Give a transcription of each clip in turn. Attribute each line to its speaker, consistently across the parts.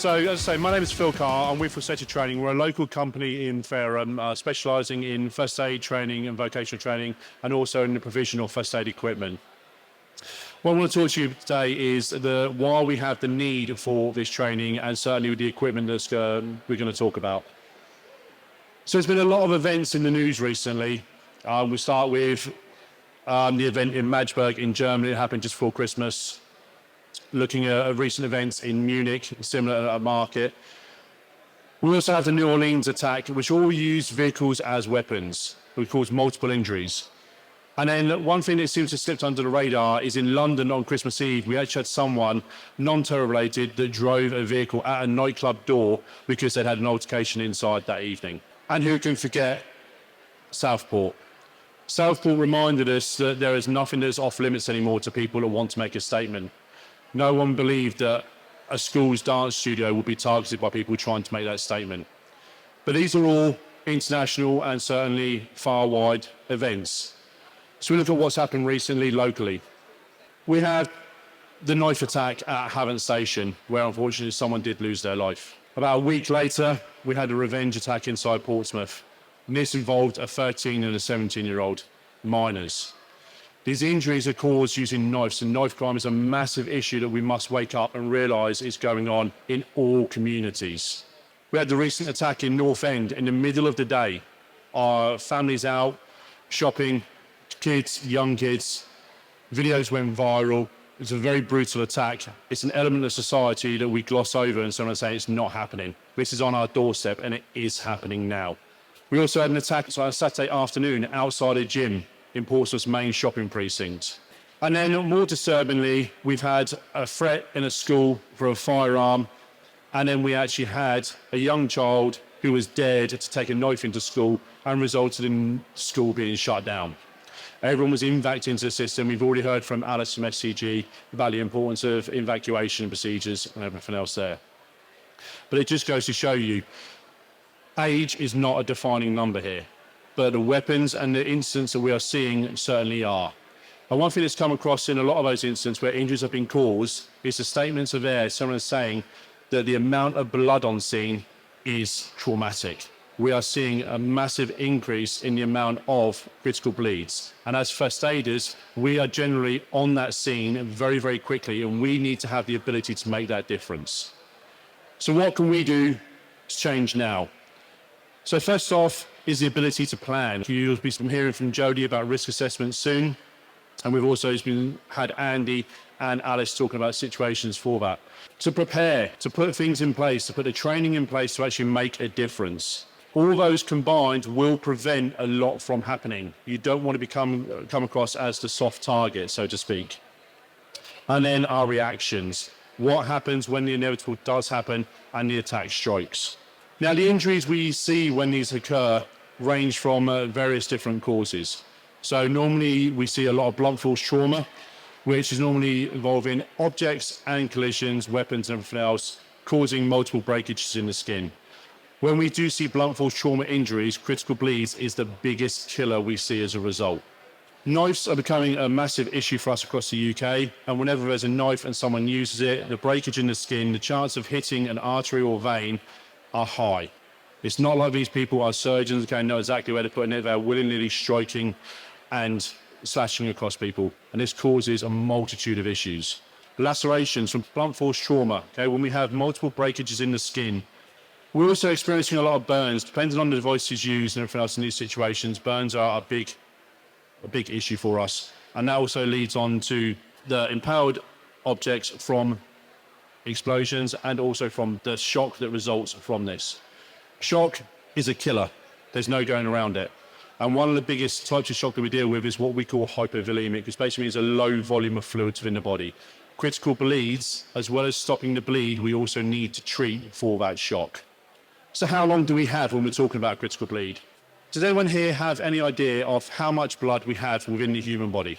Speaker 1: So, as I say, my name is Phil Carr. I'm with Safety Training. We're a local company in Fareham, specialising in first aid training and vocational training, and also in the provision of first aid equipment. What I want to talk to you today is why we have the need for this training, and certainly with the equipment that we're going to talk about. So there's been a lot of events in the news recently. We start with the event in Magdeburg in Germany that happened just before Christmas. Looking at recent events in Munich, similar to a market. We also have the New Orleans attack, which all used vehicles as weapons, which caused multiple injuries. And then one thing that seems to have slipped under the radar is in London on Christmas Eve, we actually had someone non-terror related that drove a vehicle at a nightclub door because they'd had an altercation inside that evening. And who can forget Southport? Southport reminded us that there is nothing that's off limits anymore to people that want to make a statement. No one believed that a school's dance studio would be targeted by people trying to make that statement. But these are all international and certainly far-wide events. So we look at what's happened recently locally. We had the knife attack at Havant Station, where unfortunately someone did lose their life. About a week later, we had a revenge attack inside Portsmouth. And this involved a 13 and a 17-year-old minors. These injuries are caused using knives, and knife crime is a massive issue that we must wake up and realise is going on in all communities. We had the recent attack in North End in the middle of the day. Our families out, shopping, kids, young kids. Videos went viral. It's a very brutal attack. It's an element of society that we gloss over and someone say it's not happening. This is on our doorstep and it is happening now. We also had an attack on a Saturday afternoon outside a gym in Portsmouth's main shopping precinct. And then more disturbingly, we've had a threat in a school for a firearm. And then we actually had a young child who was dared to take a knife into school and resulted in school being shut down. Everyone was evacuated into the system. We've already heard from Alice from SCG about the importance of evacuation procedures and everything else there. But it just goes to show you, age is not a defining number here. But the weapons and the incidents that we are seeing certainly are. And one thing that's come across in a lot of those incidents where injuries have been caused is the statements of air, someone is saying that the amount of blood on scene is traumatic. We are seeing a massive increase in the amount of critical bleeds. And as first aiders, we are generally on that scene very, very quickly, and we need to have the ability to make that difference. So what can we do to change now? So first off is the ability to plan. You'll be hearing from Jodie about risk assessment soon. And we've also had Andy and Alice talking about situations for that. To prepare, to put things in place, to put the training in place to actually make a difference. All those combined will prevent a lot from happening. You don't want to come across as the soft target, so to speak. And then our reactions. What happens when the inevitable does happen and the attack strikes? Now, the injuries we see when these occur range from various different causes. So normally we see a lot of blunt force trauma, which is normally involving objects and collisions, weapons and everything else, causing multiple breakages in the skin. When we do see blunt force trauma injuries, critical bleeds is the biggest killer we see as a result. Knives are becoming a massive issue for us across the UK, and whenever there's a knife and someone uses it, the breakage in the skin, the chance of hitting an artery or vein are high. It's not like these people are surgeons who know exactly where to put it. They're willingly striking and slashing across people, and this causes a multitude of issues. Lacerations from blunt force trauma, when we have multiple breakages in the skin. We're also experiencing a lot of burns, depending on the devices used and everything else in these situations. Burns are a big issue for us, and that also leads on to the impaled objects from explosions and also from the shock that results from this. Shock is a killer. There's no going around it. And one of the biggest types of shock that we deal with is what we call hypovolemic, which basically means a low volume of fluids within the body. Critical bleeds, as well as stopping the bleed, we also need to treat for that shock. So how long do we have when we're talking about critical bleed? Does anyone here have any idea of how much blood we have within the human body?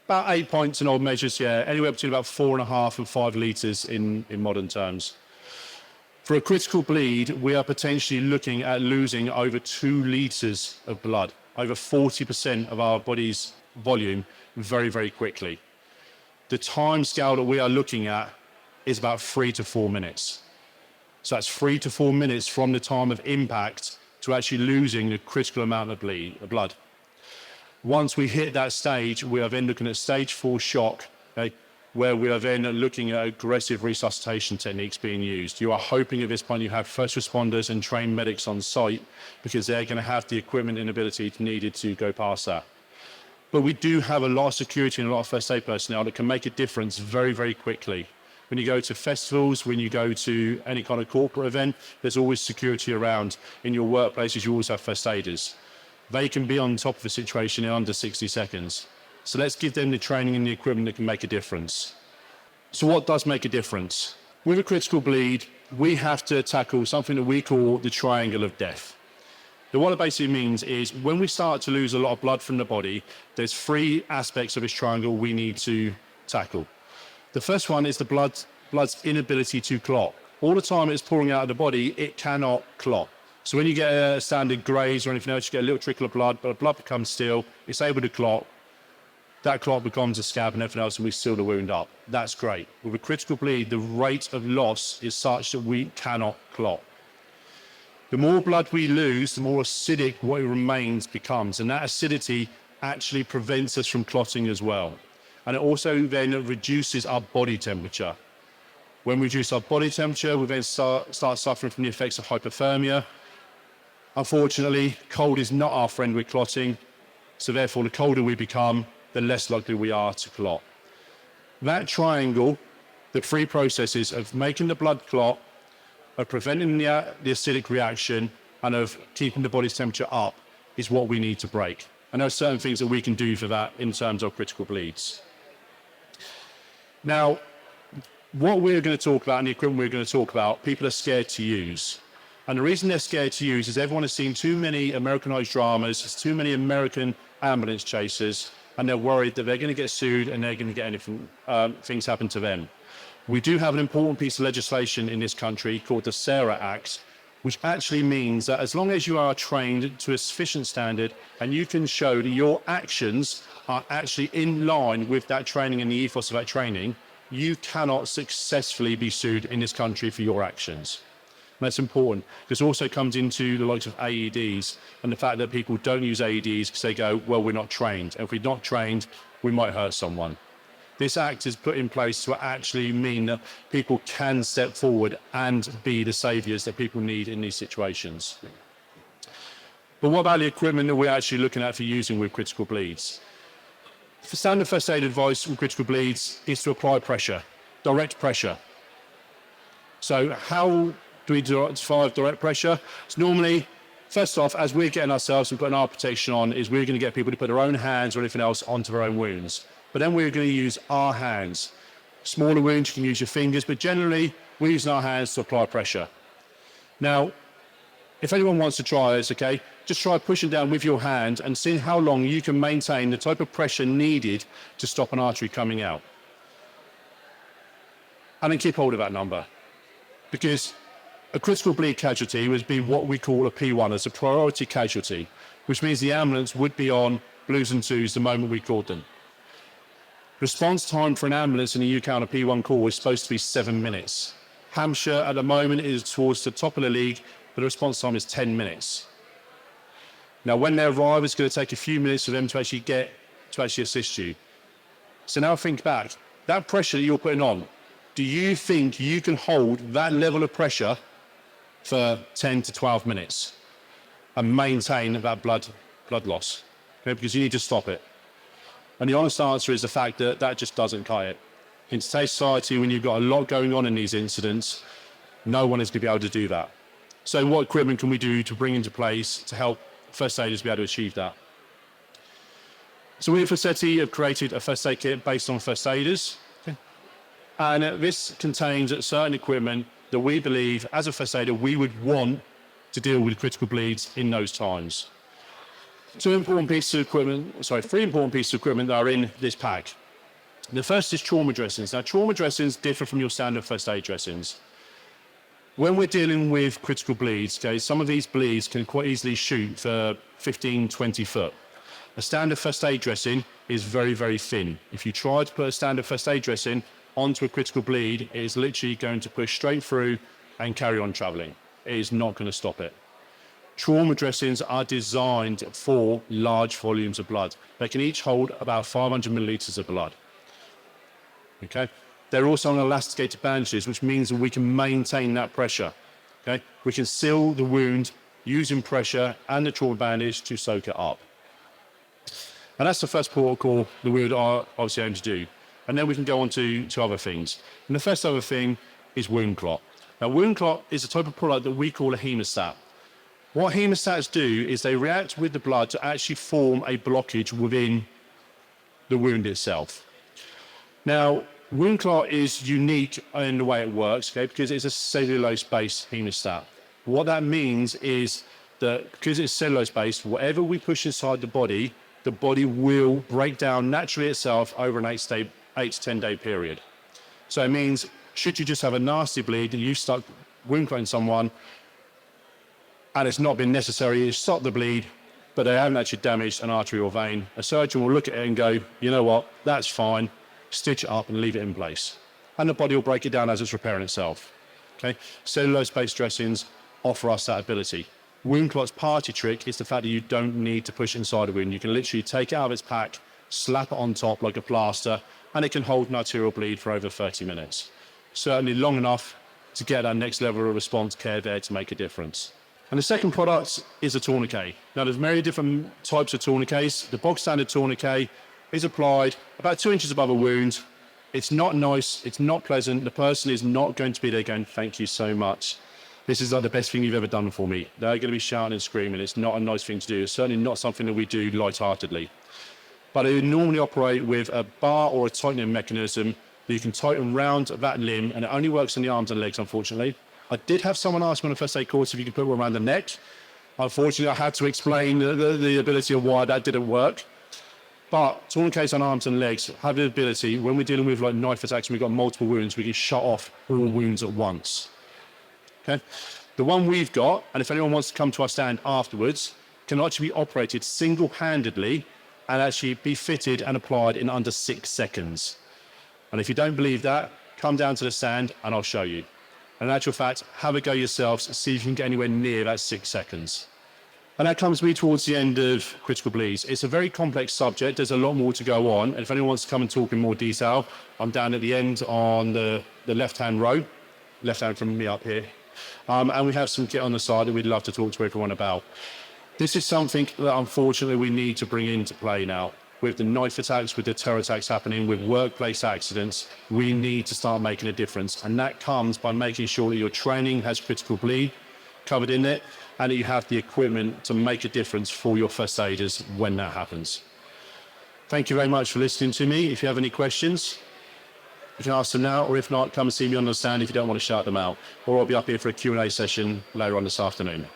Speaker 1: About 8 pints in old measures, yeah. Anywhere between about 4.5 and 5 litres in modern terms. For a critical bleed, we are potentially looking at losing over 2 litres of blood, over 40% of our body's volume very, very quickly. The time scale that we are looking at is about 3 to 4 minutes. So that's 3 to 4 minutes from the time of impact to actually losing a critical amount of blood. Once we hit that stage, we are then looking at stage 4 shock, okay, where we are then looking at aggressive resuscitation techniques being used. You are hoping at this point you have first responders and trained medics on site because they're going to have the equipment and ability needed to go past that. But we do have a lot of security and a lot of first aid personnel that can make a difference very, very quickly. When you go to festivals, when you go to any kind of corporate event, there's always security around. In your workplaces, you always have first aiders. They can be on top of a situation in under 60 seconds. So let's give them the training and the equipment that can make a difference. So what does make a difference? With a critical bleed, we have to tackle something that we call the triangle of death. Now, what it basically means is when we start to lose a lot of blood from the body, there's 3 aspects of this triangle we need to tackle. The first one is the blood's inability to clot. All the time it's pouring out of the body, it cannot clot. So when you get a standard graze or anything else, you get a little trickle of blood, but the blood becomes still, it's able to clot. That clot becomes a scab and everything else, and we seal the wound up. That's great. With a critical bleed, the rate of loss is such that we cannot clot. The more blood we lose, the more acidic what remains becomes, and that acidity actually prevents us from clotting as well. And it also then reduces our body temperature. When we reduce our body temperature, we then start suffering from the effects of hypothermia. Unfortunately, cold is not our friend with clotting, so therefore the colder we become, the less likely we are to clot. That triangle, the 3 processes of making the blood clot, of preventing the acidic reaction, and of keeping the body's temperature up, is what we need to break. And there are certain things that we can do for that in terms of critical bleeds. Now, what we're going to talk about and the equipment we're going to talk about, people are scared to use. And the reason they're scared to use is everyone has seen too many Americanized dramas, too many American ambulance chasers, and they're worried that they're going to get sued and they're going to get anything, things happen to them. We do have an important piece of legislation in this country called the SARA Act, which actually means that as long as you are trained to a sufficient standard and you can show that your actions are actually in line with that training and the ethos of that training, you cannot successfully be sued in this country for your actions. And that's important. This also comes into the likes of AEDs and the fact that people don't use AEDs because they go, well, we're not trained. And if we're not trained, we might hurt someone. This act is put in place to actually mean that people can step forward and be the saviours that people need in these situations. But what about the equipment that we're actually looking at for using with critical bleeds? For standard first aid advice with critical bleeds is to apply pressure, direct pressure. So how do we define direct pressure? It's normally, first off, as we're getting ourselves and putting our protection on, is we're going to get people to put their own hands or anything else onto their own wounds. But then we're going to use our hands. Smaller wounds, you can use your fingers, but generally we're using our hands to apply pressure. Now, if anyone wants to try this, okay, just try pushing down with your hand and seeing how long you can maintain the type of pressure needed to stop an artery coming out. And then keep hold of that number. Because a critical bleed casualty would be what we call a P1, as a priority casualty, which means the ambulance would be on blues and twos the moment we called them. Response time for an ambulance in the UK on a P1 call is supposed to be 7 minutes. Hampshire at the moment is towards the top of the league, but the response time is 10 minutes. Now, when they arrive, it's going to take a few minutes for them to actually assist you. So now think back, that pressure that you're putting on, do you think you can hold that level of pressure for 10 to 12 minutes and maintain that blood loss? Okay, because you need to stop it. And the honest answer is the fact that that just doesn't cut it. In today's society, when you've got a lot going on in these incidents, no one is going to be able to do that. So what equipment can we do to bring into place to help first aiders be able to achieve that? So we at Faceti have created a first aid kit based on first aiders. Okay. And this contains certain equipment that we believe, as a first aider, we would want to deal with critical bleeds in those times. Three important pieces of equipment that are in this pack. The first is trauma dressings. Now, trauma dressings differ from your standard first aid dressings. When we're dealing with critical bleeds, okay, some of these bleeds can quite easily shoot for 15, 20 foot. A standard first aid dressing is very, very thin. If you try to put a standard first aid dressing onto a critical bleed, it is literally going to push straight through and carry on traveling. It is not going to stop it. Trauma dressings are designed for large volumes of blood. They can each hold about 500 milliliters of blood. Okay? They're also on elasticated bandages, which means that we can maintain that pressure. Okay? We can seal the wound using pressure and the trauma bandage to soak it up. And that's the first protocol that we would obviously aim to do. And then we can go on to other things. And the first other thing is wound clot. Now, wound clot is a type of product that we call a hemostat. What hemostats do is they react with the blood to actually form a blockage within the wound itself. Now, wound clot is unique in the way it works, okay, because it's a cellulose-based hemostat. What that means is that because it's cellulose-based, whatever we push inside the body will break down naturally itself over an 8 to 10 day period. So it means, should you just have a nasty bleed and you start wound clotting someone and it's not been necessary, you stop the bleed, but they haven't actually damaged an artery or vein, a surgeon will look at it and go, you know what, that's fine, stitch it up and leave it in place. And the body will break it down as it's repairing itself. Okay? Cellulose-based dressings offer us that ability. Wound clot's party trick is the fact that you don't need to push inside a wound. You can literally take it out of its pack, slap it on top like a plaster, and it can hold an arterial bleed for over 30 minutes. Certainly long enough to get that next level of response care there to make a difference. And the second product is a tourniquet. Now, there's many different types of tourniquets. The bog standard tourniquet is applied about 2 inches above a wound. It's not nice, it's not pleasant. The person is not going to be there going, thank you so much. This is like the best thing you've ever done for me. They're going to be shouting and screaming. It's not a nice thing to do. It's certainly not something that we do lightheartedly. But it would normally operate with a bar or a tightening mechanism that you can tighten round that limb, and it only works on the arms and legs, unfortunately. I did have someone ask me on the first aid course if you could put one around the neck. Unfortunately, I had to explain the ability of why that didn't work. But tourniquets on arms and legs have the ability, when we're dealing with like knife attacks and we've got multiple wounds, we can shut off all wounds at once. Okay? The one we've got, and if anyone wants to come to our stand afterwards, can actually be operated single-handedly and actually be fitted and applied in under 6 seconds. And if you don't believe that, come down to the stand and I'll show you. And in actual fact, have a go yourselves, see if you can get anywhere near that 6 seconds. And that comes me towards the end of critical bleeds. It's a very complex subject. There's a lot more to go on. And if anyone wants to come and talk in more detail, I'm down at the end on the left-hand row, left-hand from me up here. And we have some kit on the side that we'd love to talk to everyone about. This is something that unfortunately we need to bring into play now. With the knife attacks, with the terror attacks happening, with workplace accidents, we need to start making a difference. And that comes by making sure that your training has critical bleed covered in it, and that you have the equipment to make a difference for your first aiders when that happens. Thank you very much for listening to me. If you have any questions, you can ask them now, or if not, come and see me on the stand if you don't want to shout them out. Or I'll be up here for a Q&A session later on this afternoon.